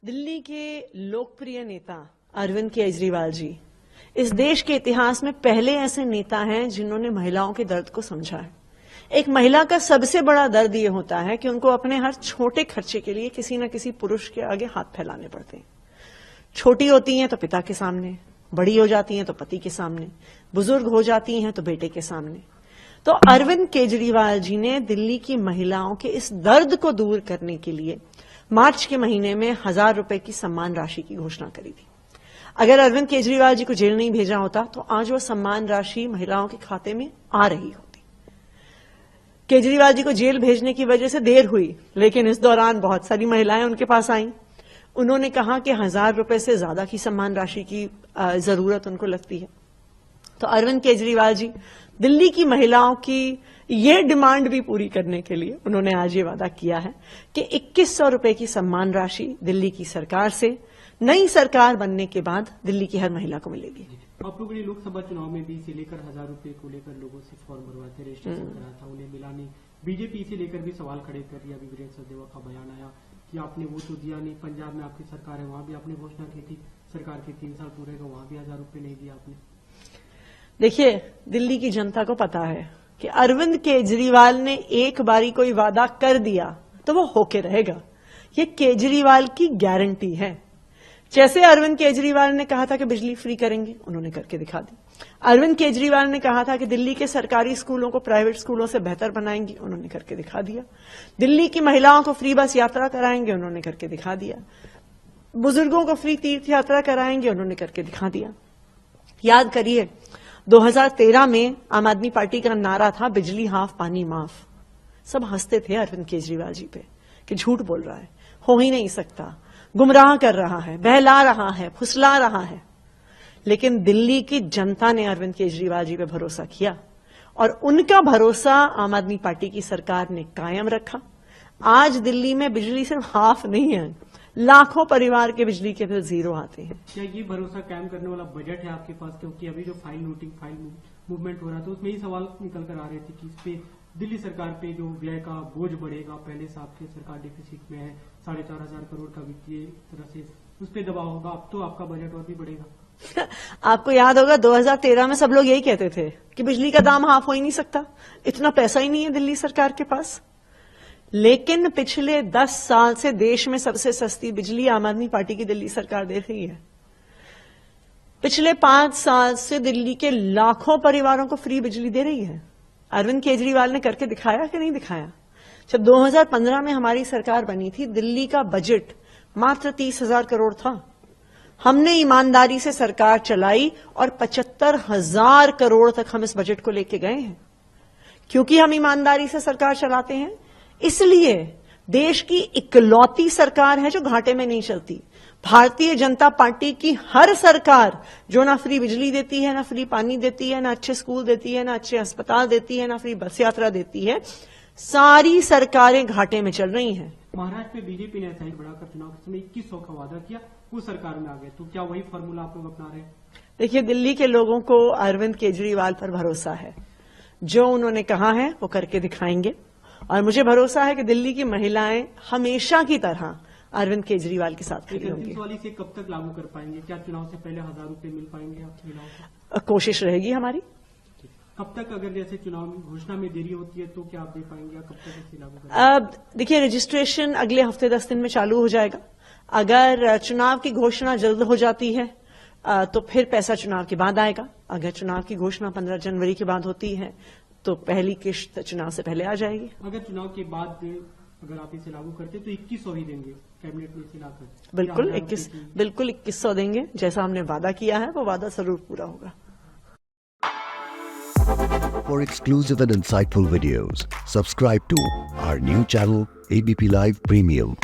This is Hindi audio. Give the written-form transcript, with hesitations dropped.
दिल्ली के लोकप्रिय नेता अरविंद केजरीवाल जी इस देश के इतिहास में पहले ऐसे नेता हैं जिन्होंने महिलाओं के दर्द को समझा है। एक महिला का सबसे बड़ा दर्द ये होता है कि उनको अपने हर छोटे खर्चे के लिए किसी न किसी पुरुष के आगे हाथ फैलाने पड़ते हैं। छोटी होती हैं तो पिता के सामने, बड़ी हो जाती हैं तो पति के सामने, बुजुर्ग हो जाती हैं तो बेटे के सामने। तो अरविंद केजरीवाल जी ने दिल्ली की महिलाओं के इस दर्द को दूर करने के लिए मार्च के महीने में 1000 रुपए की सम्मान राशि की घोषणा करी थी। अगर अरविंद केजरीवाल जी को जेल नहीं भेजा होता तो आज वो सम्मान राशि महिलाओं के खाते में आ रही होती। केजरीवाल जी को जेल भेजने की वजह से देर हुई, लेकिन इस दौरान बहुत सारी महिलाएं उनके पास आईं। उन्होंने कहा कि 1000 रुपए से ज्यादा की सम्मान राशि की जरूरत उनको लगती है। तो अरविंद केजरीवाल जी दिल्ली की महिलाओं की ये डिमांड भी पूरी करने के लिए उन्होंने आज ये वादा किया है कि 2100 रुपए की सम्मान राशि दिल्ली की सरकार से नई सरकार बनने के बाद दिल्ली की हर महिला को मिलेगी। आप लोगों ने लोकसभा चुनाव में भी इसे लेकर 1000 रुपए को लेकर लोगों से फॉर्म भरवाए थे, रजिस्ट्रेशन कराया था, उन्हें मिला नहीं। बीजेपी इसे लेकर भी सवाल खड़े कर रही है। अभी वीरेंद्र सचदेवा का बयान आया कि आपने वो तो दिया नहीं। पंजाब में आपकी सरकार है, वहां भी आपने घोषणा की थी सरकार के 3 साल पूरे का, वहां भी 1000 रुपए नहीं दिया आपने। देखिए, दिल्ली की जनता को पता है कि अरविंद केजरीवाल ने एक बारी कोई वादा कर दिया तो वो होके रहेगा। ये केजरीवाल की गारंटी है। जैसे अरविंद केजरीवाल ने कहा था कि बिजली फ्री करेंगे, उन्होंने करके दिखा दी। अरविंद केजरीवाल ने कहा था कि दिल्ली के सरकारी स्कूलों को प्राइवेट स्कूलों से बेहतर बनाएंगे, उन्होंने करके दिखा दिया। दिल्ली की महिलाओं को फ्री बस यात्रा कराएंगे, उन्होंने करके दिखा दिया। बुजुर्गों को फ्री तीर्थ यात्रा कराएंगे, उन्होंने करके दिखा दिया। याद करिए, 2013 में आम आदमी पार्टी का नारा था बिजली हाफ पानी माफ। सब हंसते थे अरविंद केजरीवाल जी पे कि झूठ बोल रहा है, हो ही नहीं सकता, गुमराह कर रहा है, बहला रहा है, फुसला रहा है। लेकिन दिल्ली की जनता ने अरविंद केजरीवाल जी पे भरोसा किया और उनका भरोसा आम आदमी पार्टी की सरकार ने कायम रखा। आज दिल्ली में बिजली सिर्फ हाफ नहीं है, लाखों परिवार के बिजली के बिल जीरो आते हैं। क्या ये भरोसा कायम करने वाला बजट है आपके पास? क्योंकि अभी जो फाइल मूवमेंट हो रहा था उसमें ही सवाल निकल कर आ रहे थे कि इस पे दिल्ली सरकार पे जो व्यय का बोझ बढ़ेगा। पहले से आपकी सरकार डिफिसिट में है, 4500 करोड़ का वित्तीय तरह से उस पर दबाव होगा। अब तो आपका बजट और भी बढ़ेगा। आपको याद होगा 2013 में सब लोग यही कहते थे कि बिजली का दाम हाफ हो ही नहीं सकता, इतना पैसा ही नहीं है दिल्ली सरकार के पास। लेकिन पिछले 10 साल से देश में सबसे सस्ती बिजली आम आदमी पार्टी की दिल्ली सरकार दे रही है। पिछले 5 साल से दिल्ली के लाखों परिवारों को फ्री बिजली दे रही है। अरविंद केजरीवाल ने करके दिखाया कि नहीं दिखाया? जब 2015 में हमारी सरकार बनी थी, दिल्ली का बजट मात्र 30,000 करोड़ था। हमने ईमानदारी से सरकार चलाई और 75,000 करोड़ तक हम इस बजट को लेके गए हैं। क्योंकि हम ईमानदारी से सरकार चलाते हैं, इसलिए देश की इकलौती सरकार है जो घाटे में नहीं चलती। भारतीय जनता पार्टी की हर सरकार जो ना फ्री बिजली देती है, ना फ्री पानी देती है, ना अच्छे स्कूल देती है, ना अच्छे अस्पताल देती है, ना फ्री बस यात्रा देती है, सारी सरकारें घाटे में चल रही हैं। महाराष्ट्र में बीजेपी ने ऐसा ही बढ़ाकर चुनाव के समय 2100 का वादा किया, वो सरकार में आ गए। तो क्या वही फॉर्मूला आप लोग अपना रहे हैं? देखिए, दिल्ली के लोगों को अरविंद केजरीवाल पर भरोसा है। जो उन्होंने कहा है वो करके दिखाएंगे और मुझे भरोसा है कि दिल्ली की महिलाएं हमेशा की तरह अरविंद केजरीवाल के साथ खड़ी होंगी। वाली से कब तक लागू कर पाएंगे? क्या चुनाव से पहले 1000 रुपए मिल पाएंगे आप महिलाओं को? कोशिश रहेगी हमारी। कब तक, अगर जैसे चुनाव घोषणा में देरी होती है तो क्या आप दे पाएंगे? कब तक इसे लागू करेंगे? देखिए, रजिस्ट्रेशन अगले हफ्ते 10 दिन में चालू हो जाएगा। अगर चुनाव की घोषणा जल्द हो जाती है तो फिर पैसा चुनाव के बाद आएगा। अगर चुनाव की घोषणा 15 जनवरी के बाद होती है तो पहली किश्त चुनाव से पहले आ जाएगी। अगर चुनाव के बाद अगर आप इसे लागू करते तो 2100 ही देंगे कैबिनेट में इसे लाकर? बिल्कुल 2100 देंगे। जैसा हमने वादा किया है वो वादा जरूर पूरा होगा। For exclusive and insightful videos, subscribe to our new channel ABP Live Premium.